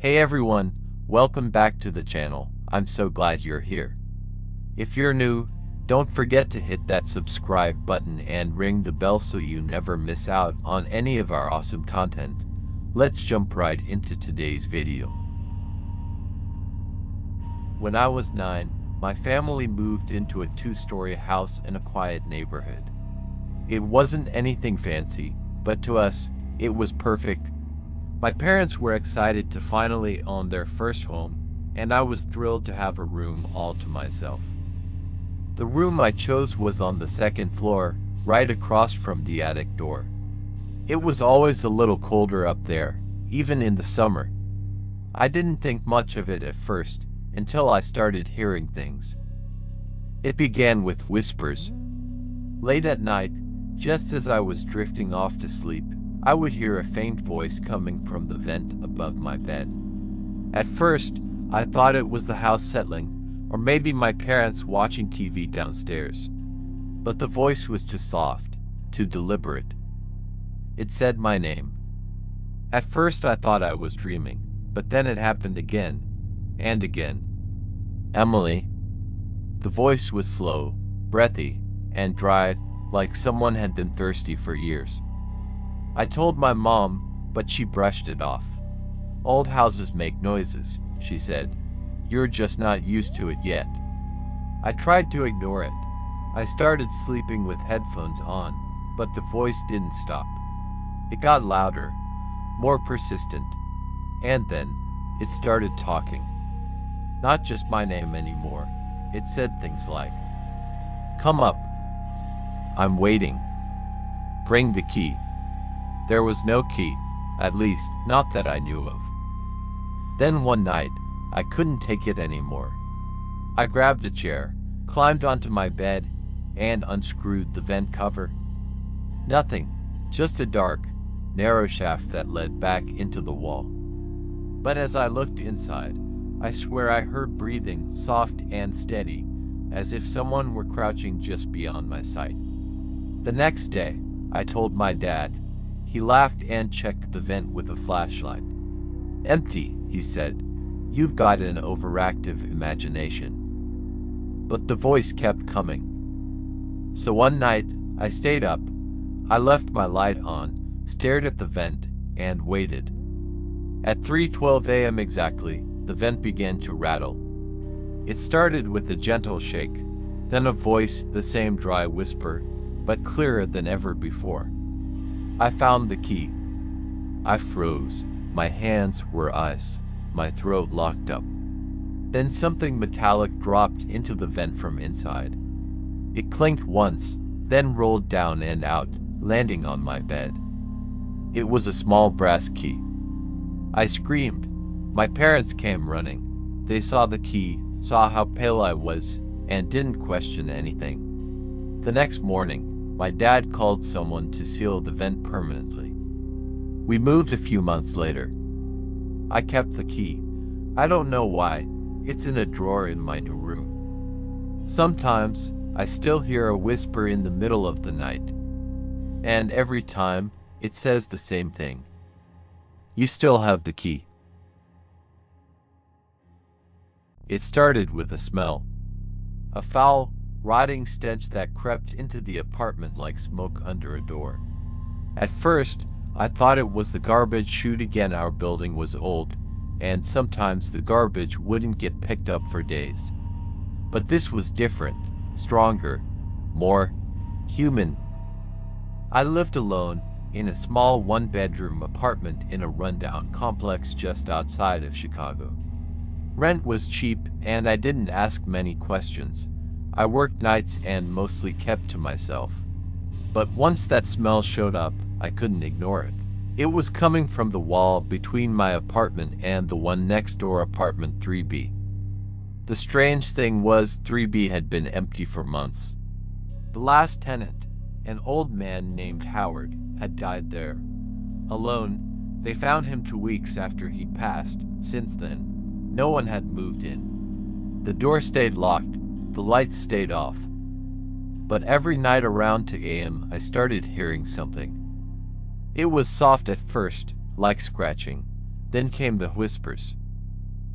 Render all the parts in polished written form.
Hey everyone, welcome back to the channel. I'm so glad you're here. If you're new, don't forget to hit that subscribe button and ring the bell so you never miss out on any of our awesome content. Let's jump right into today's video. When I was 9, my family moved into a 2-story house in a quiet neighborhood. It wasn't anything fancy, but to us, it was perfect. My parents were excited to finally own their first home, and I was thrilled to have a room all to myself. The room I chose was on the second floor, right across from the attic door. It was always a little colder up there, even in the summer. I didn't think much of it at first, until I started hearing things. It began with whispers. Late at night, just as I was drifting off to sleep, I would hear a faint voice coming from the vent above my bed. At first, I thought it was the house settling, or maybe my parents watching TV downstairs. But the voice was too soft, too deliberate. It said my name. At first I thought I was dreaming, but then it happened again, and again. Emily. The voice was slow, breathy, and dry, like someone had been thirsty for years. I told my mom, but she brushed it off. Old houses make noises, she said. You're just not used to it yet. I tried to ignore it. I started sleeping with headphones on, but the voice didn't stop. It got louder, more persistent, and then it started talking. Not just my name anymore. It said things like, "Come up. I'm waiting. Bring the key." There was no key, at least, not that I knew of. Then one night, I couldn't take it anymore. I grabbed a chair, climbed onto my bed, and unscrewed the vent cover. Nothing, just a dark, narrow shaft that led back into the wall. But as I looked inside, I swear I heard breathing, soft and steady, as if someone were crouching just beyond my sight. The next day, I told my dad. He laughed and checked the vent with a flashlight. "Empty," he said. "You've got an overactive imagination." But the voice kept coming. So one night, I stayed up. I left my light on, stared at the vent, and waited. At 3:12 a.m. exactly, the vent began to rattle. It started with a gentle shake, then a voice, the same dry whisper, but clearer than ever before. I found the key. I froze. My hands were ice. My throat locked up. Then something metallic dropped into the vent from inside. It clinked once, then rolled down and out, landing on my bed. It was a small brass key. I screamed. My parents came running. They saw the key, saw how pale I was, and didn't question anything. The next morning, my dad called someone to seal the vent permanently. We moved a few months later. I kept the key. I don't know why. It's in a drawer in my new room. Sometimes, I still hear a whisper in the middle of the night. And every time, it says the same thing. You still have the key. It started with a smell. A foul, rotting stench that crept into the apartment like smoke under a door. At first, I thought it was the garbage chute again. Our building was old, and sometimes the garbage wouldn't get picked up for days. But this was different, stronger, more human. I lived alone, in a small one-bedroom apartment in a rundown complex just outside of Chicago. Rent was cheap, and I didn't ask many questions. I worked nights and mostly kept to myself. But once that smell showed up, I couldn't ignore it. It was coming from the wall between my apartment and the one next door, apartment 3B. The strange thing was 3B had been empty for months. The last tenant, an old man named Howard, had died there. Alone, they found him 2 weeks after he passed. Since then, no one had moved in. The door stayed locked. The lights stayed off. But every night around 2 a.m. I started hearing something. It was soft at first, like scratching. Then came the whispers.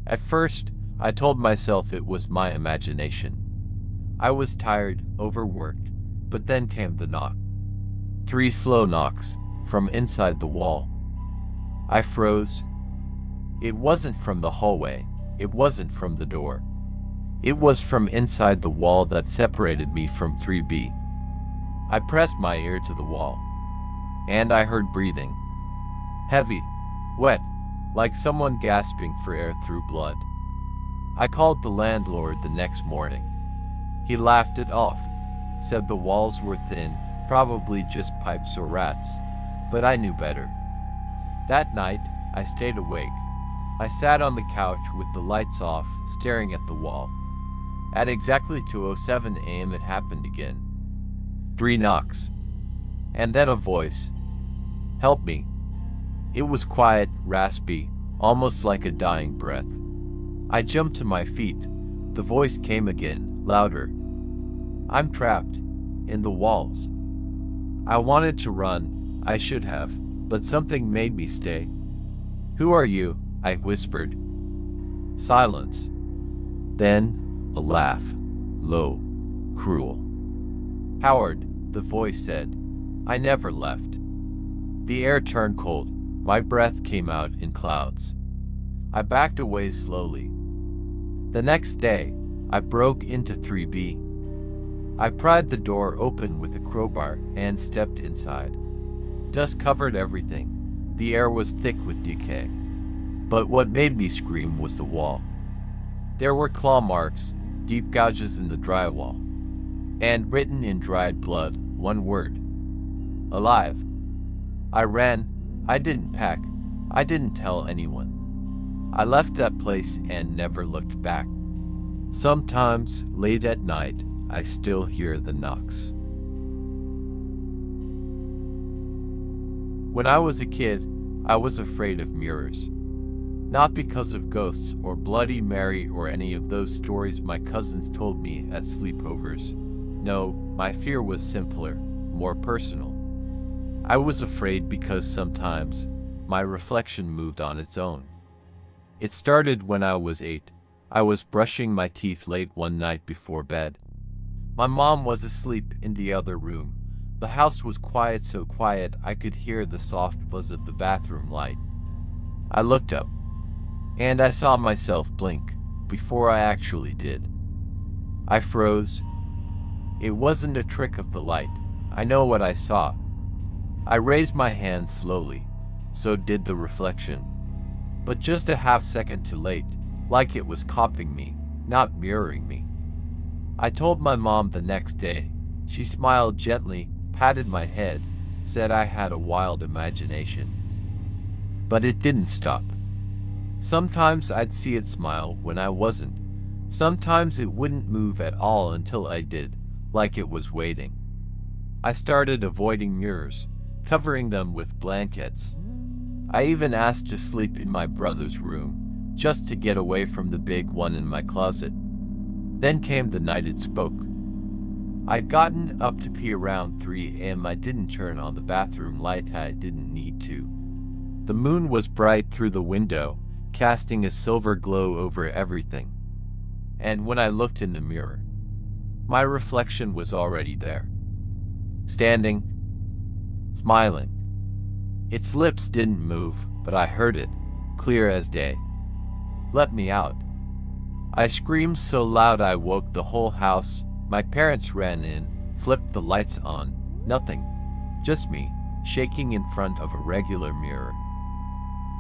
At first, I told myself it was my imagination. I was tired, overworked, but then came the knock. 3 slow knocks, from inside the wall. I froze. It wasn't from the hallway, it wasn't from the door. It was from inside the wall that separated me from 3B. I pressed my ear to the wall, and I heard breathing. Heavy, wet, like someone gasping for air through blood. I called the landlord the next morning. He laughed it off, said the walls were thin, probably just pipes or rats, but I knew better. That night, I stayed awake. I sat on the couch with the lights off, staring at the wall. At exactly 2:07 a.m. it happened again. 3 knocks. And then a voice. Help me. It was quiet, raspy, almost like a dying breath. I jumped to my feet. The voice came again, louder. I'm trapped. In the walls. I wanted to run. I should have. But something made me stay. Who are you? I whispered. Silence. Then, a laugh. Low. Cruel. Howard, the voice said. I never left. The air turned cold. My breath came out in clouds. I backed away slowly. The next day, I broke into 3B. I pried the door open with a crowbar and stepped inside. Dust covered everything. The air was thick with decay. But what made me scream was the wall. There were claw marks, deep gouges in the drywall, and written in dried blood, one word. Alive. I ran. I didn't pack. I didn't tell anyone. I left that place and never looked back. Sometimes, late at night, I still hear the knocks. When I was a kid, I was afraid of mirrors. Not because of ghosts or Bloody Mary or any of those stories my cousins told me at sleepovers. No, my fear was simpler, more personal. I was afraid because sometimes my reflection moved on its own. It started when I was 8. I was brushing my teeth late one night before bed. My mom was asleep in the other room. The house was quiet, so quiet I could hear the soft buzz of the bathroom light. I looked up, and I saw myself blink before I actually did. I froze. It wasn't a trick of the light. I know what I saw. I raised my hand slowly. So did the reflection. But just a half second too late, like it was copying me, not mirroring me. I told my mom the next day. She smiled gently, patted my head, said I had a wild imagination. But it didn't stop. Sometimes I'd see it smile when I wasn't. Sometimes it wouldn't move at all until I did, like it was waiting. I started avoiding mirrors, covering them with blankets. I even asked to sleep in my brother's room, just to get away from the big one in my closet. Then came the night it spoke. I'd gotten up to pee around 3 a.m. I didn't turn on the bathroom light. I didn't need to. The moon was bright through the window, casting a silver glow over everything. And when I looked in the mirror, my reflection was already there. Standing, smiling. Its lips didn't move, but I heard it, clear as day. Let me out. I screamed so loud I woke the whole house. My parents ran in, flipped the lights on. Nothing. Just me, shaking in front of a regular mirror.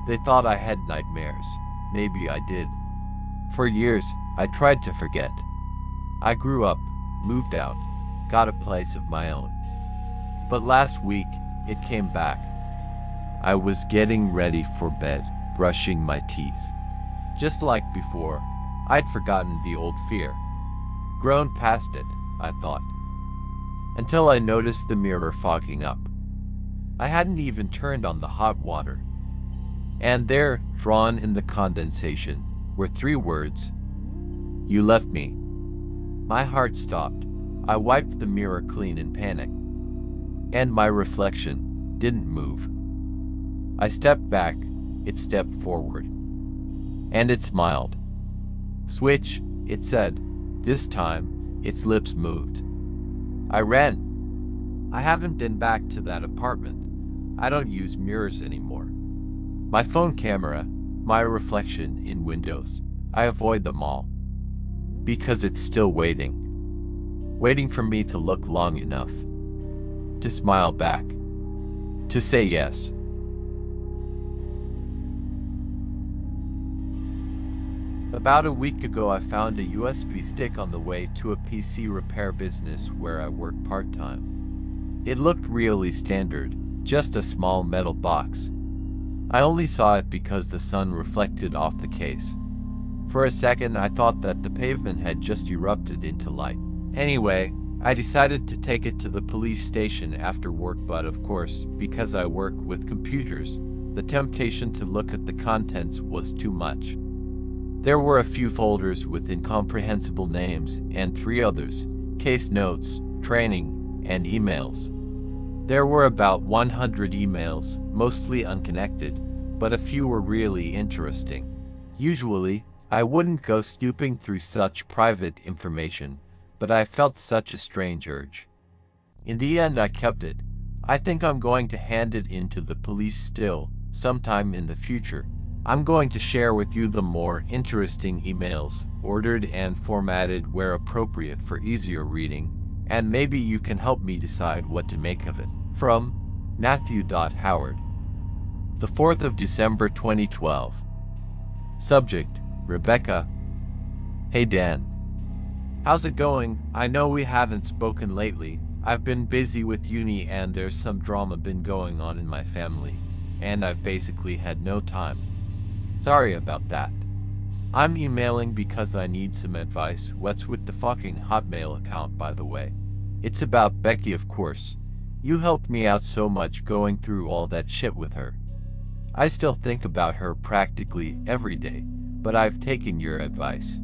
They thought I had nightmares. Maybe I did. For years, I tried to forget. I grew up, moved out, got a place of my own. But last week, it came back. I was getting ready for bed, brushing my teeth. Just like before, I'd forgotten the old fear. Grown past it, I thought. Until I noticed the mirror fogging up. I hadn't even turned on the hot water. And there, drawn in the condensation, were 3 words. You left me. My heart stopped. I wiped the mirror clean in panic. And my reflection didn't move. I stepped back, It stepped forward. And it smiled. "Switch," it said. This time, its lips moved. I ran. I haven't been back to that apartment. I don't use mirrors anymore. My phone camera, my reflection in windows, I avoid them all. Because it's still waiting. Waiting for me to look long enough. To smile back. To say yes. About a week ago, I found a USB stick on the way to a PC repair business where I work part-time. It looked really standard, just a small metal box. I only saw it because the sun reflected off the case. For a second, I thought that the pavement had just erupted into light. Anyway, I decided to take it to the police station after work, but of course, because I work with computers, the temptation to look at the contents was too much. There were a few folders with incomprehensible names and 3 others, case notes, training, and emails. There were about 100 emails, mostly unconnected, but a few were really interesting. Usually, I wouldn't go snooping through such private information, but I felt such a strange urge. In the end, I kept it. I think I'm going to hand it in to the police still, sometime in the future. I'm going to share with you the more interesting emails, ordered and formatted where appropriate for easier reading, and maybe you can help me decide what to make of it. From Matthew Howard. The 4th of December 2012. Subject, Rebecca. Hey Dan. How's it going? I know we haven't spoken lately. I've been busy with uni and there's some drama been going on in my family, and I've basically had no time. Sorry about that. I'm emailing because I need some advice. What's with the fucking Hotmail account, by the way? It's about Becky, of course. You helped me out so much going through all that shit with her. I still think about her practically every day, but I've taken your advice.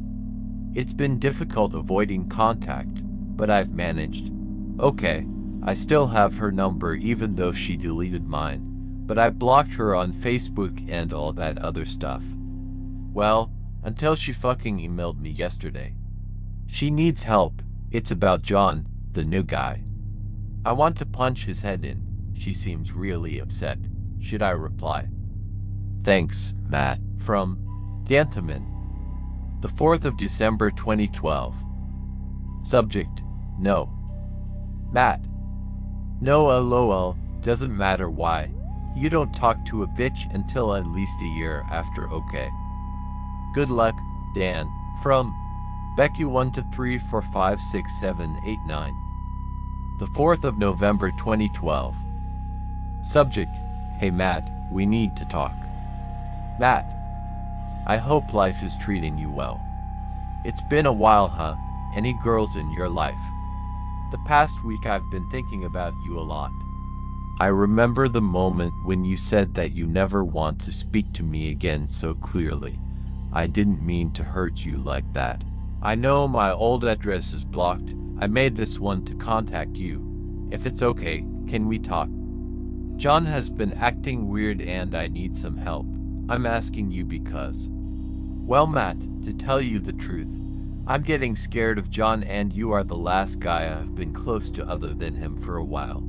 It's been difficult avoiding contact, but I've managed. Okay, I still have her number even though she deleted mine, but I blocked her on Facebook and all that other stuff. Well, until she fucking emailed me yesterday. She needs help. It's about John, the new guy. I want to punch his head in. She seems really upset. Should I reply? Thanks, Matt. From Gentleman. The 4th of December 2012. Subject, no. Matt. No, lol, doesn't matter why. You don't talk to a bitch until at least a year after, okay. Good luck, Dan. From Becky 123456789. The 4th of November 2012. Subject, hey Matt, we need to talk. Matt. I hope life is treating you well. It's been a while, huh? Any girls in your life? The past week I've been thinking about you a lot. I remember the moment when you said that you never want to speak to me again so clearly. I didn't mean to hurt you like that. I know my old address is blocked. I made this one to contact you. If it's okay, can we talk? John has been acting weird and I need some help. I'm asking you because... Well, Matt, to tell you the truth, I'm getting scared of John and you are the last guy I've been close to other than him for a while.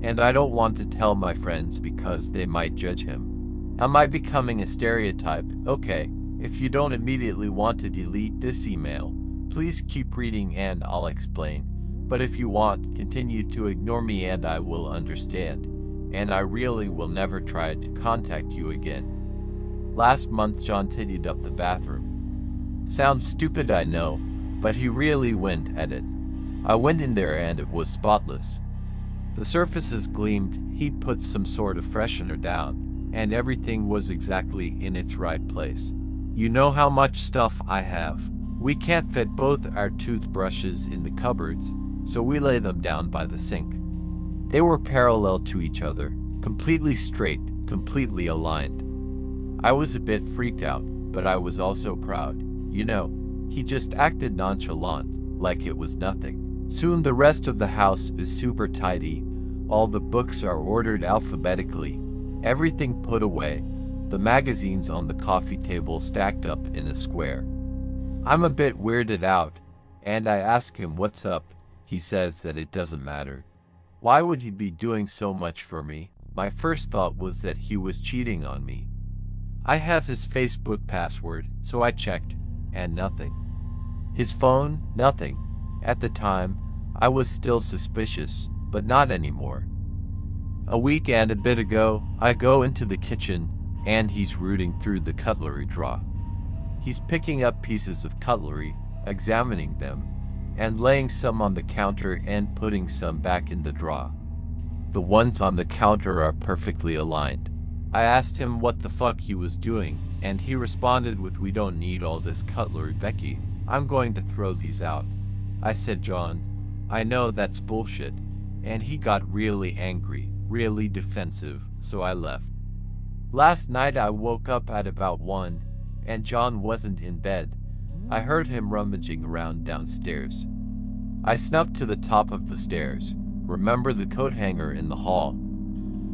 And I don't want to tell my friends because they might judge him. Am I becoming a stereotype? Okay, if you don't immediately want to delete this email, please keep reading and I'll explain. But if you want, continue to ignore me and I will understand. And I really will never try to contact you again. Last month John tidied up the bathroom. Sounds stupid, I know, but he really went at it. I went in there and it was spotless. The surfaces gleamed, he'd put some sort of freshener down, and everything was exactly in its right place. You know how much stuff I have. We can't fit both our toothbrushes in the cupboards, so we lay them down by the sink. They were parallel to each other, completely straight, completely aligned. I was a bit freaked out, but I was also proud. You know, he just acted nonchalant, like it was nothing. Soon the rest of the house is super tidy. All the books are ordered alphabetically, everything put away, the magazines on the coffee table stacked up in a square. I'm a bit weirded out, and I ask him what's up. He says that it doesn't matter. Why would he be doing so much for me? My first thought was that he was cheating on me. I have his Facebook password, so I checked, and nothing. His phone, nothing. At the time, I was still suspicious, but not anymore. A week and a bit ago, I go into the kitchen, and he's rooting through the cutlery drawer. He's picking up pieces of cutlery, examining them, and laying some on the counter and putting some back in the drawer. The ones on the counter are perfectly aligned. I asked him what the fuck he was doing, and he responded with, "We don't need all this cutlery, Becky. I'm going to throw these out." I said, "John, I know that's bullshit," and he got really angry, really defensive, so I left. Last night I woke up at about 1, and John wasn't in bed. I heard him rummaging around downstairs. I snuck to the top of the stairs. Remember the coat hanger in the hall?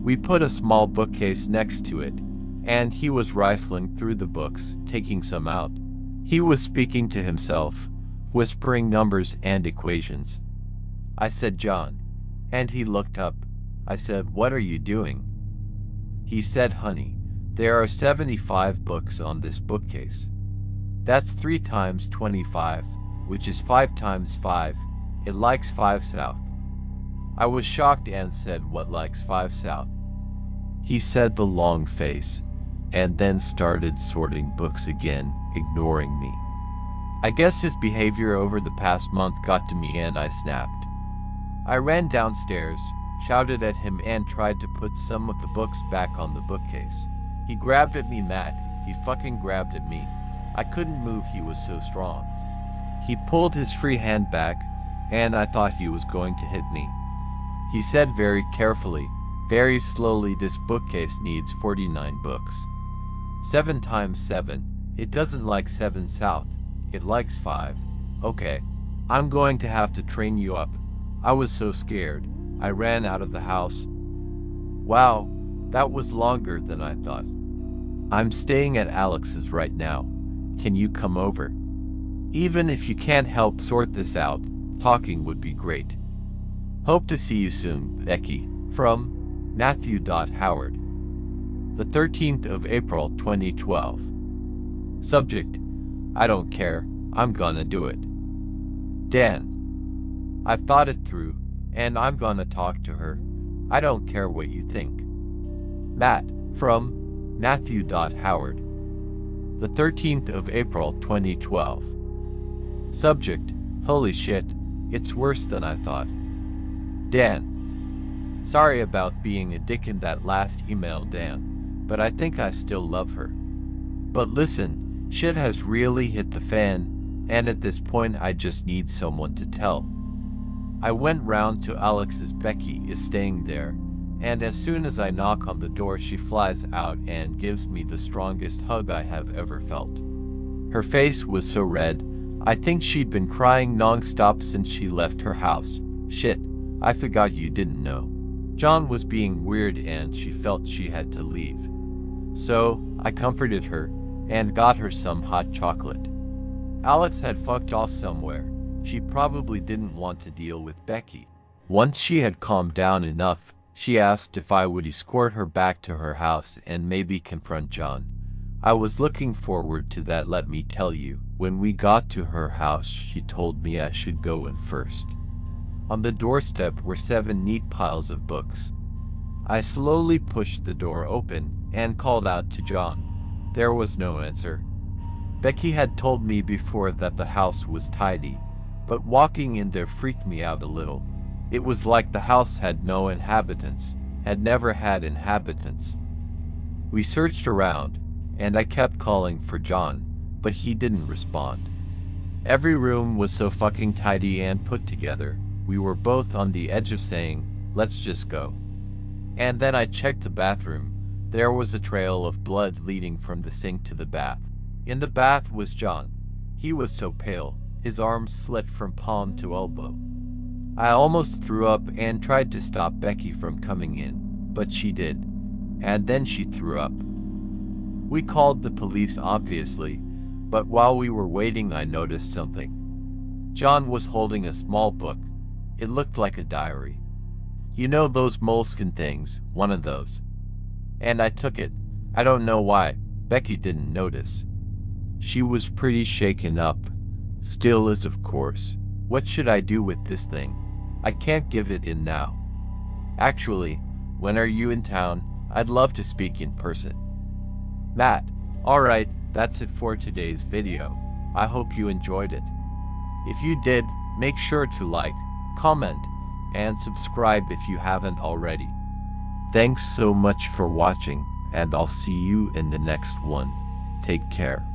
We put a small bookcase next to it, and he was rifling through the books, taking some out. He was speaking to himself, whispering numbers and equations. I said, "John," and he looked up. I said, "What are you doing?" He said, "Honey, there are 75 books on this bookcase. That's 3 times 25, which is 5 times 5. It likes 5 south." I was shocked and said, "What likes 5 south?" He said the long face, and then started sorting books again, ignoring me. I guess his behavior over the past month got to me and I snapped. I ran downstairs, shouted at him and tried to put some of the books back on the bookcase. He grabbed at me, Matt. He fucking grabbed at me. I couldn't move, he was so strong. He pulled his free hand back, and I thought he was going to hit me. He said very carefully, very slowly, "This bookcase needs 49 books. 7 times 7. It doesn't like 7 south. It likes 5. Okay. I'm going to have to train you up." I was so scared. I ran out of the house. Wow, that was longer than I thought. I'm staying at Alex's right now. Can you come over? Even if you can't help sort this out, talking would be great. Hope to see you soon, Becky. From Matthew Howard. The 13th of April 2012. Subject: I don't care, I'm gonna do it. Dan. I've thought it through, and I'm gonna talk to her. I don't care what you think. Matt. From Matthew Howard. The 13th of April 2012. Subject: Holy shit, it's worse than I thought. Dan. Sorry about being a dick in that last email, Dan, but I think I still love her. But listen, shit has really hit the fan, and at this point I just need someone to tell. I went round to Alex's. Becky is staying there, and as soon as I knock on the door she flies out and gives me the strongest hug I have ever felt. Her face was so red, I think she'd been crying non-stop since she left her house. Shit, I forgot you didn't know. John was being weird and she felt she had to leave. So, I comforted her, and got her some hot chocolate. Alex had fucked off somewhere. She probably didn't want to deal with Becky. Once she had calmed down enough, she asked if I would escort her back to her house and maybe confront John. I was looking forward to that, let me tell you. When we got to her house, she told me I should go in first. On the doorstep were 7 neat piles of books. I slowly pushed the door open and called out to John. There was no answer. Becky had told me before that the house was tidy, but walking in there freaked me out a little. It was like the house had no inhabitants, had never had inhabitants. We searched around, and I kept calling for John, but he didn't respond. Every room was so fucking tidy and put together, we were both on the edge of saying, let's just go. And then I checked the bathroom. There was a trail of blood leading from the sink to the bath. In the bath was John. He was so pale, his arms slit from palm to elbow. I almost threw up and tried to stop Becky from coming in, but she did. And then she threw up. We called the police, obviously, but while we were waiting, I noticed something. John was holding a small book. It looked like a diary. You know those moleskin things, one of those. And I took it. I don't know why. Becky didn't notice. She was pretty shaken up. Still is, of course. What should I do with this thing? I can't give it in now. Actually, when are you in town? I'd love to speak in person. Matt. Alright, that's it for today's video. I hope you enjoyed it. If you did, make sure to like, comment, and subscribe if you haven't already. Thanks so much for watching, and I'll see you in the next one. Take care.